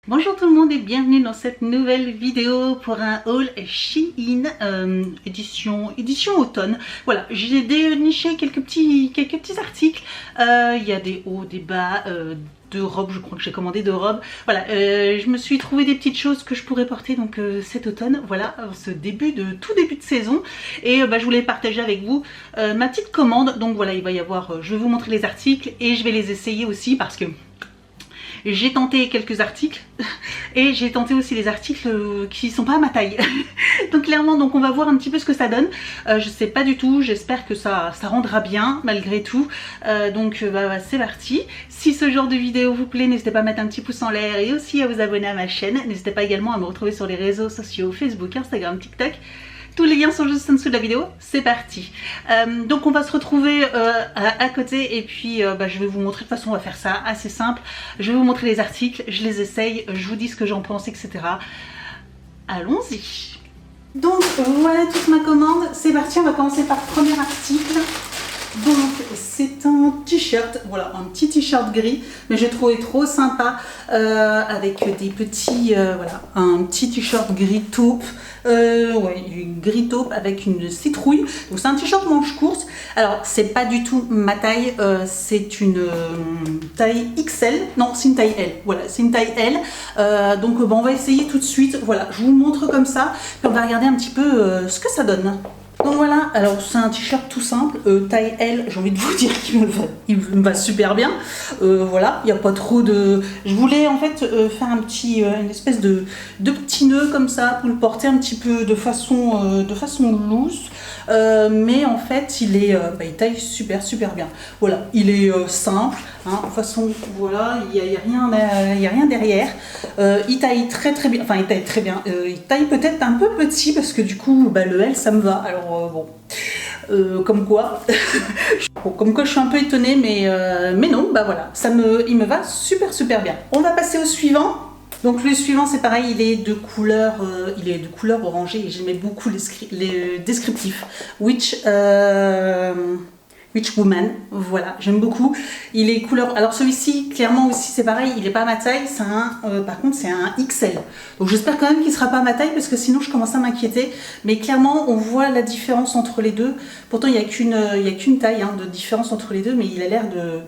Bonjour tout le monde et bienvenue dans cette nouvelle vidéo pour un haul Shein édition automne. Voilà, j'ai déniché quelques petits articles. Il y a des hauts, des bas, de robes, je crois que j'ai commandé 2 robes. Voilà, je me suis trouvé des petites choses que je pourrais porter donc cet automne. Voilà, ce tout début de saison. Et je voulais partager avec vous ma petite commande. Donc voilà, il va y avoir, je vais vous montrer les articles et je vais les essayer aussi parce que j'ai tenté quelques articles et j'ai tenté aussi les articles qui sont pas à ma taille. Donc clairement, on va voir un petit peu ce que ça donne. Je sais pas du tout, j'espère que ça rendra bien malgré tout. C'est parti. Si ce genre de vidéo vous plaît, n'hésitez pas à mettre un petit pouce en l'air et aussi à vous abonner à ma chaîne. N'hésitez pas également à me retrouver sur les réseaux sociaux Facebook, Instagram, TikTok. Tous les liens sont juste en dessous de la vidéo, c'est parti. Donc on va se retrouver à côté et puis je vais vous montrer, de toute façon on va faire ça assez simple. Je vais vous montrer les articles, je les essaye, je vous dis ce que j'en pense, etc. Allons-y. Donc voilà toute ma commande, c'est parti, on va commencer par le premier article. Donc c'est un t-shirt, voilà, un petit t-shirt gris, mais j'ai trouvé trop sympa avec des petits, voilà, un petit t-shirt gris taupe, gris taupe avec une citrouille. Donc c'est un t-shirt manche courte. Alors c'est pas du tout ma taille, c'est une taille XL, non c'est une taille L, voilà, c'est une taille L. On va essayer tout de suite, voilà, je vous montre comme ça, puis on va regarder un petit peu ce que ça donne. Donc voilà, alors c'est un t-shirt tout simple, taille L, j'ai envie de vous dire qu'il me va super bien. Voilà, il n'y a pas trop de... Je voulais en fait faire une espèce de petit nœud comme ça pour le porter un petit peu de façon loose. Mais en fait il taille super bien. Voilà, il est simple, hein, de façon, voilà, il y a rien derrière. Il taille très bien, enfin il taille très bien, il taille peut-être un peu petit parce que du coup le L ça me va. Alors comme quoi je suis un peu étonnée, mais non, voilà, il me va super bien. On va passer au suivant. Donc le suivant c'est pareil, il est de couleur orangée et j'aimais beaucoup les descriptifs. Witch Woman, voilà, j'aime beaucoup. Il est couleur, alors celui-ci clairement aussi c'est pareil, il est pas à ma taille, par contre c'est un XL. Donc j'espère quand même qu'il sera pas à ma taille parce que sinon je commence à m'inquiéter. Mais clairement on voit la différence entre les deux. Pourtant il y a qu'une taille de différence entre les deux, mais il a l'air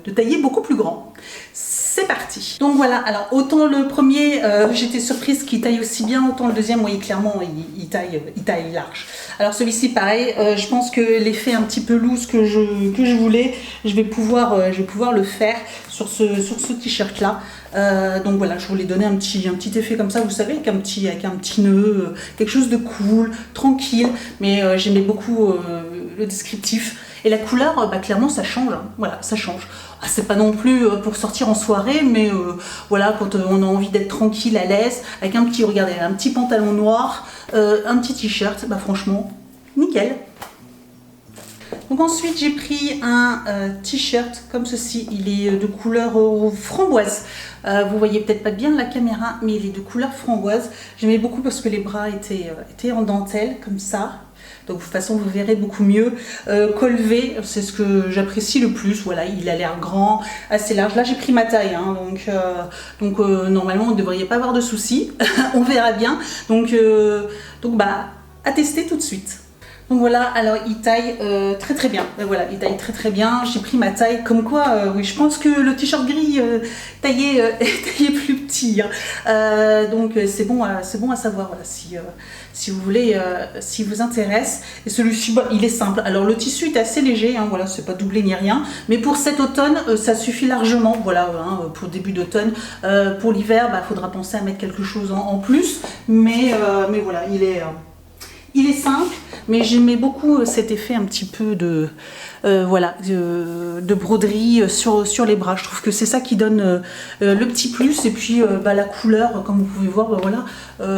de tailler beaucoup plus grand. C'est parti. Donc voilà, alors autant le premier j'étais surprise qu'il taille aussi bien, autant le deuxième, oui clairement il taille large. Alors celui-ci pareil, je pense que l'effet un petit peu loose que je voulais, je vais pouvoir le faire sur ce t-shirt là. Donc voilà, je voulais donner un petit effet comme ça, vous savez, avec un petit nœud, quelque chose de cool, tranquille, mais j'aimais beaucoup le descriptif. Et la couleur, clairement ça change, hein. Voilà, ça change. Ah, c'est pas non plus pour sortir en soirée, mais voilà, quand on a envie d'être tranquille, à l'aise, avec regardez, un petit pantalon noir, un petit t-shirt, franchement, nickel. Donc ensuite j'ai pris un t-shirt comme ceci, il est de couleur framboise. Vous voyez peut-être pas bien la caméra, mais il est de couleur framboise. J'aimais beaucoup parce que les bras étaient en dentelle comme ça. Donc de toute façon vous verrez beaucoup mieux. Col V, c'est ce que j'apprécie le plus. Voilà, il a l'air grand, assez large. Là j'ai pris ma taille, hein, donc normalement on ne devrait pas avoir de soucis. On verra bien. Donc à tester tout de suite. Donc voilà, alors il taille très bien. Voilà, il taille très bien. J'ai pris ma taille, comme quoi, oui, je pense que le t-shirt gris taillé plus petit. Hein. Donc c'est bon à savoir. Voilà, si vous voulez, si vous intéresse. Et celui-ci, il est simple. Alors le tissu est assez léger. Hein, voilà, c'est pas doublé ni rien. Mais pour cet automne, ça suffit largement. Voilà, hein, pour début d'automne. Pour l'hiver, faudra penser à mettre quelque chose en plus. Mais voilà, il est simple, mais j'aimais beaucoup cet effet un petit peu de broderie sur les bras. Je trouve que c'est ça qui donne le petit plus. Et puis la couleur, comme vous pouvez voir, voilà,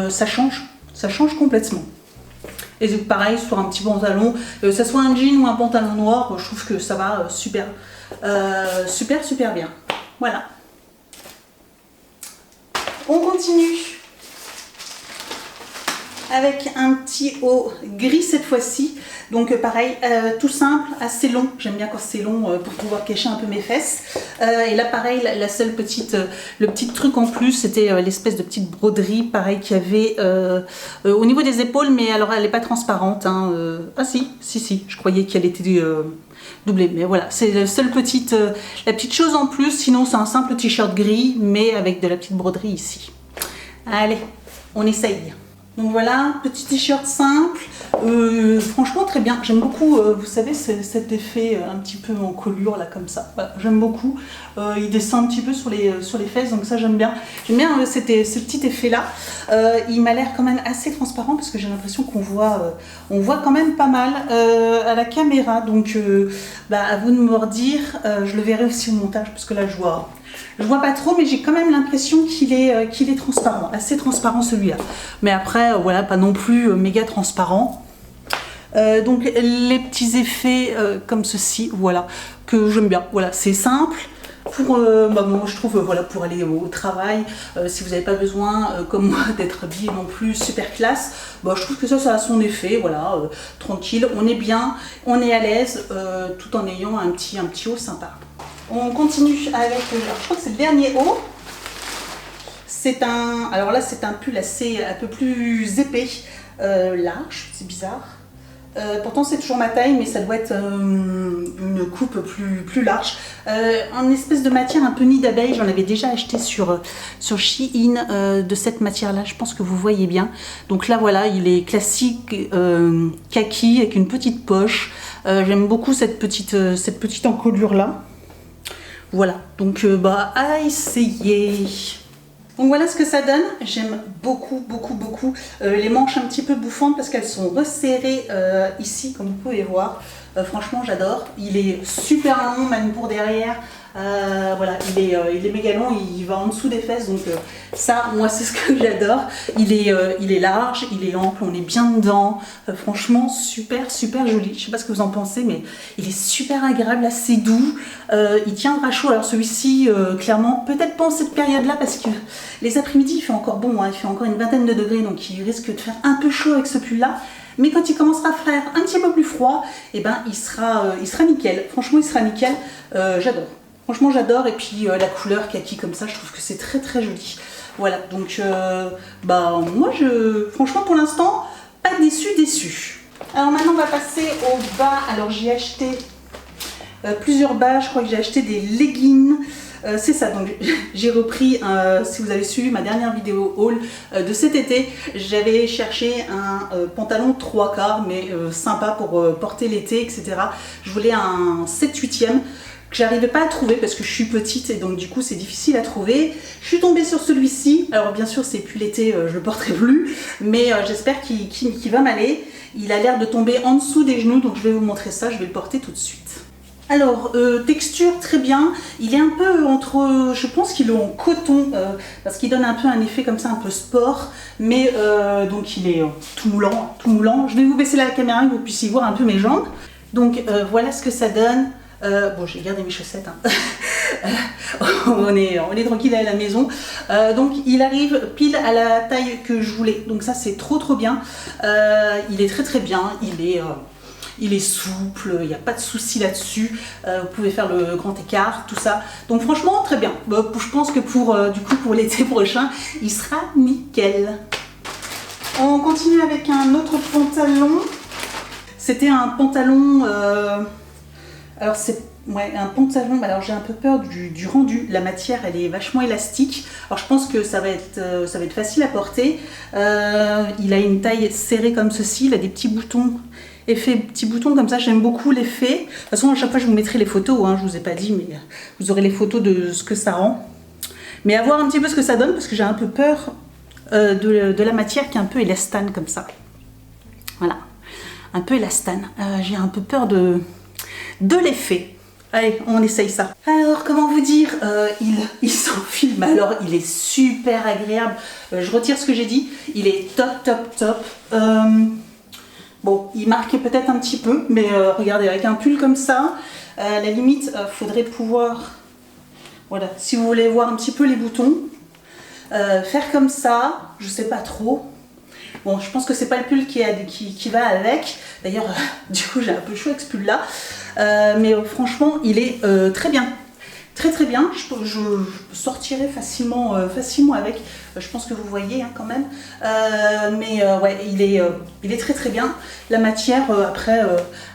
ça change complètement. Et c'est pareil sur un petit pantalon, que ça soit un jean ou un pantalon noir, je trouve que ça va super bien. Voilà. On continue. avec un petit haut gris cette fois-ci. Donc pareil, tout simple, assez long. J'aime bien quand c'est long pour pouvoir cacher un peu mes fesses. Et là pareil, la seule petite, le petit truc en plus, c'était l'espèce de petite broderie, pareil, qu'il y avait au niveau des épaules, mais alors elle n'est pas transparente. Hein, ah si, je croyais qu'elle était doublée. Mais voilà, c'est la seule petite, la petite chose en plus. Sinon c'est un simple t-shirt gris, mais avec de la petite broderie ici. Allez, on essaye. Donc voilà, petit t-shirt simple, franchement très bien, j'aime beaucoup, vous savez cet effet un petit peu en colure là comme ça, voilà, j'aime beaucoup, il descend un petit peu sur les fesses, donc ça j'aime bien ce petit effet là, il m'a l'air quand même assez transparent parce que j'ai l'impression qu'on voit, on voit quand même pas mal à la caméra, donc à vous de me redire, je le verrai aussi au montage parce que là je vois pas trop, mais j'ai quand même l'impression qu'il est transparent, assez transparent celui-là. Mais après, voilà, pas non plus méga transparent. Donc les petits effets comme ceci, voilà, que j'aime bien. Voilà, c'est simple. Pour, moi, je trouve, voilà, pour aller au travail, si vous n'avez pas besoin, comme moi, d'être habillé non plus super classe, je trouve que ça a son effet, voilà, tranquille, on est bien, on est à l'aise, tout en ayant un petit haut sympa. On continue avec, alors je crois que c'est le dernier haut. Alors là c'est un pull assez un peu plus épais, large, c'est bizarre. Pourtant c'est toujours ma taille, mais ça doit être une coupe plus large. En espèce de matière un peu nid d'abeille, j'en avais déjà acheté sur Shein de cette matière-là, je pense que vous voyez bien. Donc là voilà, il est classique kaki avec une petite poche. J'aime beaucoup cette petite encolure-là. Voilà, donc à essayer. Donc voilà ce que ça donne. J'aime beaucoup les manches un petit peu bouffantes parce qu'elles sont resserrées ici, comme vous pouvez voir. Franchement, j'adore. Il est super long, même pour derrière. Voilà, il est méga long, il va en dessous des fesses, donc ça, moi, c'est ce que j'adore. Il est large, il est ample, on est bien dedans. Franchement, super joli. Je sais pas ce que vous en pensez, mais il est super agréable, assez doux. Il tiendra chaud. Alors celui-ci, clairement, peut-être pas en cette période-là, parce que les après-midi, il fait encore bon, hein, il fait encore une vingtaine de degrés, donc il risque de faire un peu chaud avec ce pull-là. Mais quand il commencera à faire un petit peu plus froid, et il sera nickel. Franchement, il sera nickel. J'adore. Franchement, j'adore. Et puis la couleur kaki comme ça, je trouve que c'est très joli. Voilà. Donc, moi, franchement, pour l'instant, pas déçu. Alors maintenant, on va passer au bas. Alors, j'ai acheté plusieurs bas. Je crois que j'ai acheté des leggings. C'est ça, donc j'ai repris, si vous avez suivi ma dernière vidéo haul de cet été, j'avais cherché un pantalon 3/4, mais sympa pour porter l'été, etc. Je voulais un 7/8e que j'arrivais pas à trouver parce que je suis petite et donc du coup c'est difficile à trouver. Je suis tombée sur celui-ci, alors bien sûr c'est plus l'été, je le porterai plus, mais j'espère qu'il va m'aller. Il a l'air de tomber en dessous des genoux, donc je vais vous montrer ça, je vais le porter tout de suite. Alors, texture très bien, il est un peu entre, je pense qu'il est en coton, parce qu'il donne un peu un effet comme ça, un peu sport, mais donc il est tout moulant. Je vais vous baisser la caméra, que vous puissiez voir un peu mes jambes. Donc voilà ce que ça donne. Bon, j'ai gardé mes chaussettes, hein. on est tranquille à la maison. Donc il arrive pile à la taille que je voulais, donc ça c'est trop bien. Il est très bien, il est souple, il n'y a pas de souci là-dessus, vous pouvez faire le grand écart, tout ça. Donc franchement, très bien. Je pense que pour l'été prochain, il sera nickel. On continue avec un autre pantalon. C'était un pantalon... alors c'est un pantalon, alors j'ai un peu peur du rendu. La matière, elle est vachement élastique. Alors je pense que ça va être facile à porter. Il a une taille serrée comme ceci, il a des petits boutons. Effet petit bouton comme ça, j'aime beaucoup l'effet. De toute façon, à chaque fois, je vous mettrai les photos, hein, je vous ai pas dit, mais vous aurez les photos de ce que ça rend. Mais à voir un petit peu ce que ça donne, parce que j'ai un peu peur de la matière qui est un peu élastane comme ça. Voilà, un peu élastane. J'ai un peu peur de l'effet. Allez, on essaye ça. Alors, comment vous dire, il s'enfile, mais alors il est super agréable. Je retire ce que j'ai dit, il est top. Bon, il marque peut-être un petit peu, mais regardez, avec un pull comme ça, à la limite, faudrait pouvoir, voilà, si vous voulez voir un petit peu les boutons, faire comme ça, je sais pas trop. Bon, je pense que c'est pas le pull qui va avec. D'ailleurs, du coup, j'ai un peu chaud avec ce pull-là. Mais franchement, il est très bien. Très très bien. Je sortirai facilement avec. Je pense que vous voyez hein, quand même. Ouais, il est très très bien. La matière, après,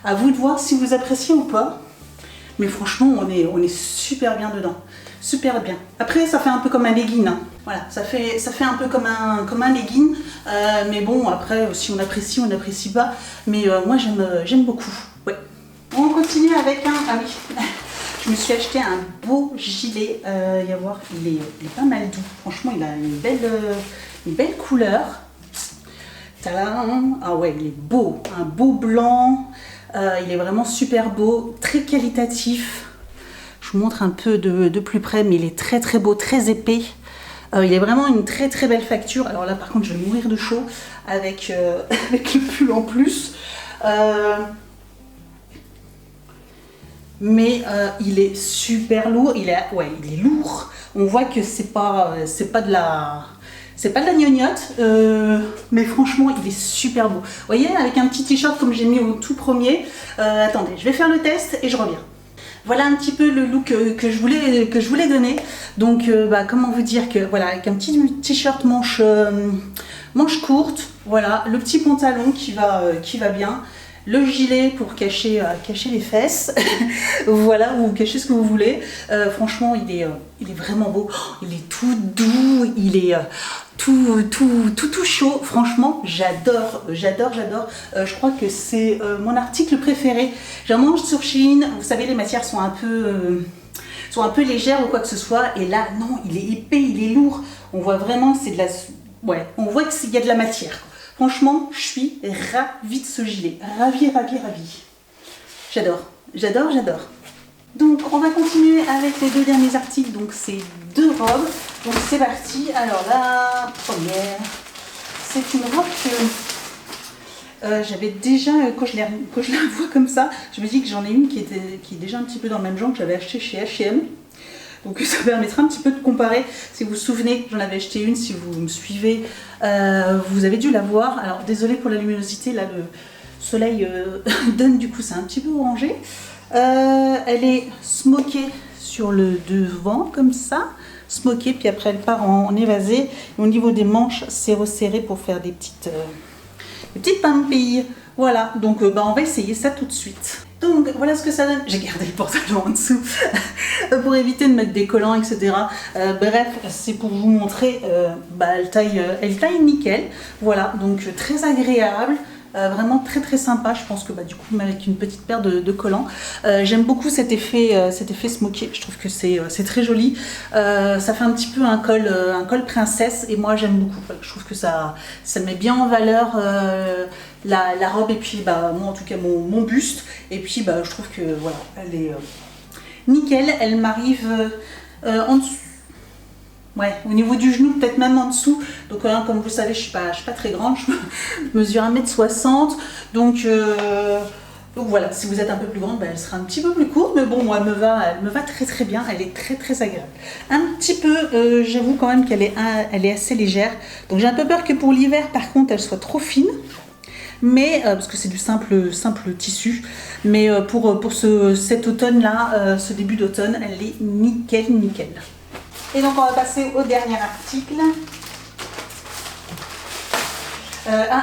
à vous de voir si vous appréciez ou pas. Mais franchement, on est super bien dedans. Super bien. Après, ça fait un peu comme un legging. Hein. Voilà, ça fait un peu comme un legging. Mais bon, après, si on apprécie, on n'apprécie pas. Mais moi, j'aime beaucoup. Ouais. On continue avec un... Ah oui. Je me suis acheté un beau gilet. Y a voir, il est pas mal doux. Franchement, il a une belle couleur. Tadam. Ah ouais, il est beau. Un beau blanc. Il est vraiment super beau. Très qualitatif. Je vous montre un peu de plus près, mais il est très très beau, très épais. Il est vraiment une très très belle facture. Alors là, par contre, je vais mourir de chaud avec, avec le pull en plus. Mais il est super lourd. Il est lourd. On voit que c'est pas de la gnognotte, mais franchement, il est super beau. Vous voyez, avec un petit t-shirt comme j'ai mis au tout premier. Attendez, je vais faire le test et je reviens. Voilà un petit peu le look que je voulais donner. Donc, comment vous dire que voilà, avec un petit t-shirt manche courte, voilà, le petit pantalon qui va bien, le gilet pour cacher les fesses, voilà, ou cacher ce que vous voulez. Franchement, il est vraiment beau. Oh, il est tout doux, il est tout chaud. Franchement, j'adore. Je crois que c'est mon article préféré. J'en mange sur Shein. Vous savez, les matières sont un peu légères ou quoi que ce soit. Et là, non, il est épais, il est lourd. On voit vraiment, c'est de la... Ouais, on voit qu'il y a de la matière. Franchement, je suis ravie de ce gilet. Ravie. J'adore. Donc, on va continuer avec les deux derniers articles. Donc, c'est deux robes. Donc, c'est parti. Alors, la première, c'est une robe que j'avais déjà, quand je la vois comme ça, je me dis que j'en ai une qui est déjà un petit peu dans le même genre que j'avais acheté chez H&M. Donc ça permettra un petit peu de comparer. Si vous vous souvenez, j'en avais acheté une, si vous me suivez, vous avez dû la voir. Alors désolée pour la luminosité, là le soleil donne, du coup c'est un petit peu orangé. Elle est smokée sur le devant comme ça, smokée, puis après elle part en évasé. Et au niveau des manches, c'est resserré pour faire des petites pampilles. Voilà, donc on va essayer ça tout de suite. Donc voilà ce que ça donne. J'ai gardé le pantalon en dessous pour éviter de mettre des collants, etc. Bref, c'est pour vous montrer, elle taille nickel. Voilà, donc très agréable. Vraiment très très sympa. Je pense que du coup même avec une petite paire de collants, j'aime beaucoup cet effet smoké. Je trouve que c'est très joli. Ça fait un petit peu un col princesse et moi j'aime beaucoup. Voilà, je trouve que ça met bien en valeur la robe et puis moi en tout cas mon buste. Et puis je trouve que voilà, elle est nickel. Elle m'arrive en dessous. Ouais, au niveau du genou, peut-être même en dessous. Donc, comme vous le savez, je suis pas très grande. Je mesure 1m60. Donc voilà, si vous êtes un peu plus grande, elle sera un petit peu plus courte. Mais bon, moi, elle me va très très bien. Elle est très très agréable. Un petit peu, j'avoue quand même qu'elle est assez légère. Donc j'ai un peu peur que pour l'hiver, par contre, elle soit trop fine. Mais, parce que c'est du simple tissu. Mais pour cet automne-là, ce début d'automne, elle est nickel. Et donc on va passer au dernier article.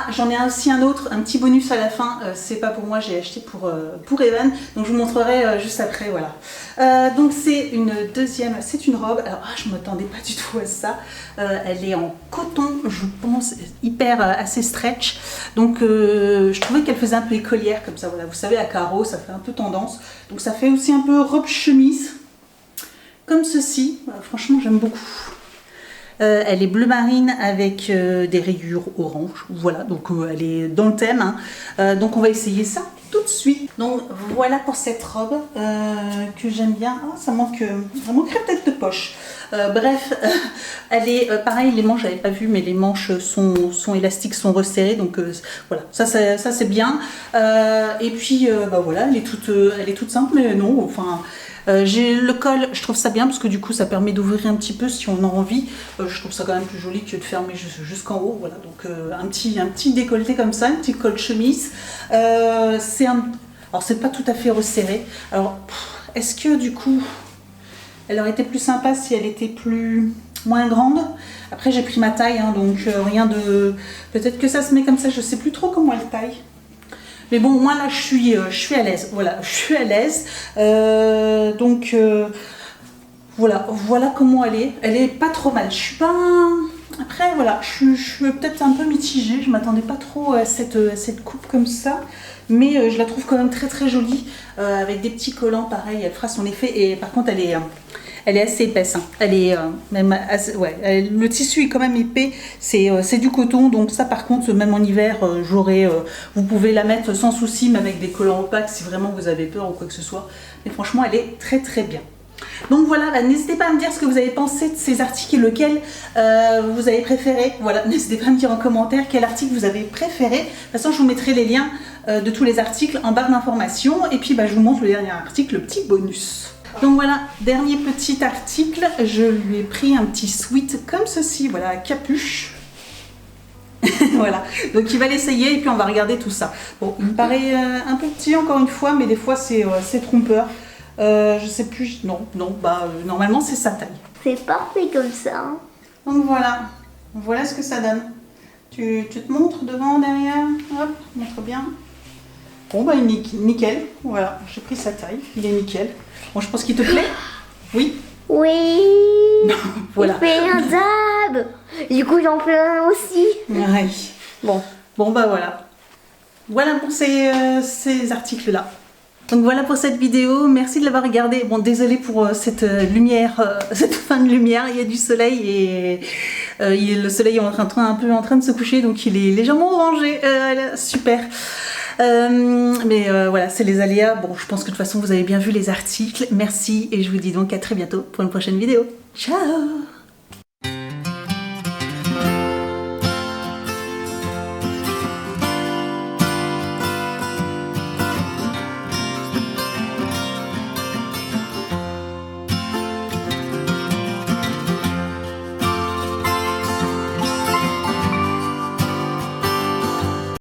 J'en ai aussi un autre, un petit bonus à la fin. C'est pas pour moi, j'ai acheté pour Evan. Donc je vous montrerai juste après, voilà. Donc c'est une robe. Alors je m'attendais pas du tout à ça. Elle est en coton, je pense, assez stretch. Donc je trouvais qu'elle faisait un peu écolière comme ça. Voilà, vous savez, à carreaux, ça fait un peu tendance. Donc ça fait aussi un peu robe chemise. Comme ceci, franchement j'aime beaucoup. Elle est bleu marine avec des rayures orange, voilà, donc elle est dans le thème. Donc on va essayer ça tout de suite. Donc voilà pour cette robe que j'aime bien. Ça manquerait peut-être de poche. Bref, elle est pareil, les manches j'avais pas vu, mais les manches sont élastiques, sont resserrées, donc voilà, ça c'est bien. Et puis voilà, elle est toute simple, mais non, enfin. J'ai le col, je trouve ça bien parce que du coup ça permet d'ouvrir un petit peu si on a envie. Je trouve ça quand même plus joli que de fermer jusqu'en haut. Voilà, donc un petit décolleté comme ça, un petit col chemise. Alors c'est pas tout à fait resserré. Alors est-ce que du coup elle aurait été plus sympa si elle était moins grande? Après j'ai pris ma taille, hein, donc rien de... Peut-être que ça se met comme ça, je sais plus trop comment elle taille. Mais bon, moi là je suis à l'aise, voilà, je suis à l'aise. Voilà comment elle est pas trop mal. Je suis pas... Après voilà, je suis peut-être un peu mitigée, je m'attendais pas trop à cette coupe comme ça. Mais je la trouve quand même très très jolie, avec des petits collants pareil, elle fera son effet. Et par contre elle est assez épaisse, hein. Elle est même assez, ouais, le tissu est quand même épais, c'est du coton, donc ça par contre même en hiver vous pouvez la mettre sans souci, mais avec des collants opaques si vraiment vous avez peur ou quoi que ce soit. Mais franchement elle est très très bien. Donc voilà, n'hésitez pas à me dire ce que vous avez pensé de ces articles et lequel vous avez préféré. Voilà, n'hésitez pas à me dire en commentaire quel article vous avez préféré. De toute façon, je vous mettrai les liens de tous les articles en barre d'informations. Et puis, je vous montre le dernier article, le petit bonus. Donc voilà, dernier petit article. Je lui ai pris un petit sweat comme ceci, voilà, à capuche. Voilà, donc il va l'essayer et puis on va regarder tout ça. Bon, il me paraît un peu petit encore une fois, mais des fois c'est trompeur. Je sais plus, normalement c'est sa taille. C'est parfait comme ça. Hein. Donc voilà ce que ça donne. Tu te montres devant, derrière, hop, montre bien. Bon bah nickel, voilà, j'ai pris sa taille, il est nickel. Bon, je pense qu'il te plaît? Oui. Oui. Voilà. Il fait un dab. Du coup j'en fais un aussi. Ouais. Bon bah voilà. Voilà pour ces articles-là. Donc voilà pour cette vidéo, merci de l'avoir regardée. Bon, désolée pour cette lumière, cette fin de lumière, il y a du soleil et le soleil est un peu en train de se coucher, donc il est légèrement orangé, super. Mais voilà, c'est les aléas. Bon, je pense que de toute façon vous avez bien vu les articles. Merci et je vous dis donc à très bientôt pour une prochaine vidéo. Ciao!